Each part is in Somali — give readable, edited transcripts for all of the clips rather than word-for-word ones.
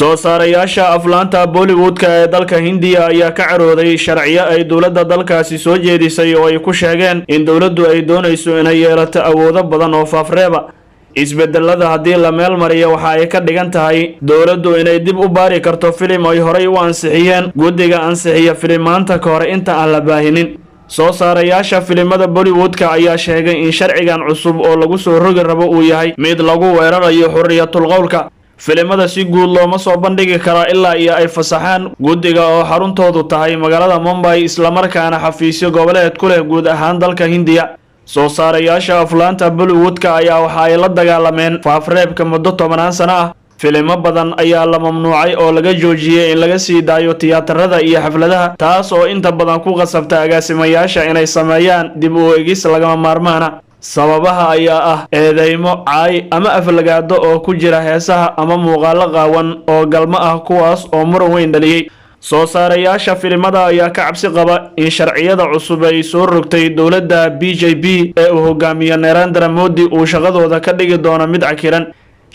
soo saarayaasha aflaanta Bollywoodka ee dalka Hindiya ayaa ka carooday sharciyo ay dowladda dalkaasi soo jeedisay oo ay ku sheegeen in dowladdu ay doonayso inay yeelato awoodo badan oo faafreeba isbedelada haddii la meel mariyo waxa ay ka dhigan tahay dowladdu inay dib u baari karto filim ay horay u ansixiyeen guddiga ansixiya filimaanta ka hor inta aan la baahinin soo saarayaasha filimada Bollywoodka ayaa sheegay in sharcigan cusub oo lagu soo rogi rabo uu yahay mid lagu weerarayo xurriyatul qowlka filimada si guud looma soo bandhigi kara ilaa iyo ay fasaxaan guddiga oo xaruntoodu tahay magaalada Mumbai isla markaana xafiisyo goboleed ku leh guud ahaan dalka Hindiya soo saarayaasha aflaanta Bollywoodka ayaa waxa ay la dagaalameen faafreebka muddo 10 sano ah filimo badan ayaa la mamnuucay oo laga joojiyay in laga sii daayo tiyaatarada iyo xafladaha taas oo inta badan ku qasabta agaasimayaasha inay sameeyaan dib u eegis lagama maarmaana sababaha ayaa ah eedeymo caay ama aflagaado oo ku jira heesaha ama muuqaalo qaawan oo galmo ah kuwaas oo muran weyn dhaliyay soo saarayaasha filimada ayaa ka cabsi qaba in sharciyada cusub ay soo rogtay dowladda BJP ee uu hogaamiyo Narendra Modi uu shaqadooda ka dhigi doono mid cakiran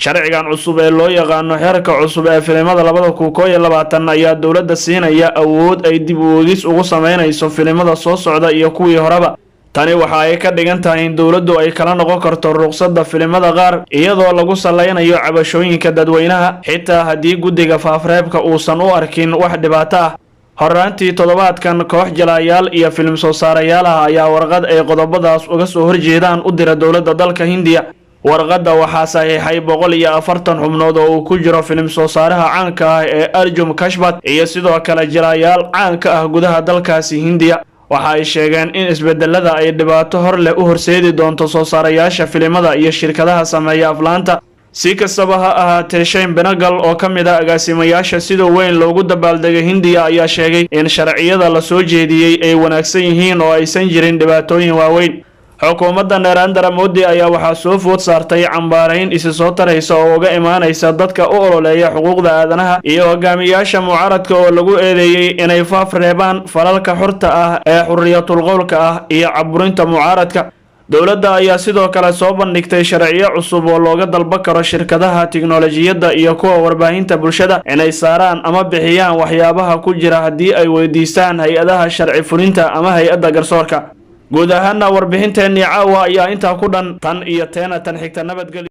sharcigan cusub ee loo yaqaano xeerka cusub ee filimada 2022 ayaa dowladda siinaya awood ay dib u eegis ugu sameynayso filimada soo socda iyo kuwii horeba tani waxa ay ka dhigan tahay in dowladdu ay kala noqon karto ruqsadda filimada qaar iyadoo lagu saleynayo cabashooyinka dadweynaha xitaa haddii guddiga faafreebka uusan u arkin wax dhibaato ah horaantii toddobaadkan koox jalaayaal iyo filim soo saarayaal ayaa warqad ay qodobadaas uga soo horjeedaan u dira dowladda dalka Hindiya warqadda waxaa saxiixay 140 xubnood oo uu ku jiro filim soo saaraha caanka ah ee Arjun Kashbat iyo sidoo kale jalaayaal caanka ah gudaha dalkaasi Hindiya waxa ay sheegeen in isbedelada ay dhibaato hor leh u horseedi doonto soo saarayaasha filimada iyo shirkadaha sameeya aflaanta si kastaba ha ahaatee Shane Benegal oo ka mid ah agaasimayaasha sida weyn loogu dabaaldegay Hindiya ayaa sheegay in sharciyada la soo jeediyay ay wanaagsan yihiin oo aysan jirin dhibaatooyin waaweyn xukuumadda Narendra Modi ayaa waxaa soo food saartay cambaarayn isi soo taraysa oo uga imaanaysa dadka u ololeeya xuquuqda aadanaha iyo hogaamiyaasha mucaaradka oo lagu eedeeyay inay faafreebaan falalka xorta ah ee xurriyatul qowlka ah iyo caburinta mucaaradka dowladda ayaa sidoo kale soo bandhigtay sharciyo cusub oo looga dalban karo shirkadaha tiknoolajiyadda iyo kuwa warbaahinta bulshada inay saaraan ama bixiyaan waxyaabaha ku jira haddii ay weydiistaan hay'adaha sharci fulinta ama hay'adda garsoorka guud ahaan warbixinteennii caawa ayaa intaa ku dhan tan iyo teena tan xigta nabadgelyo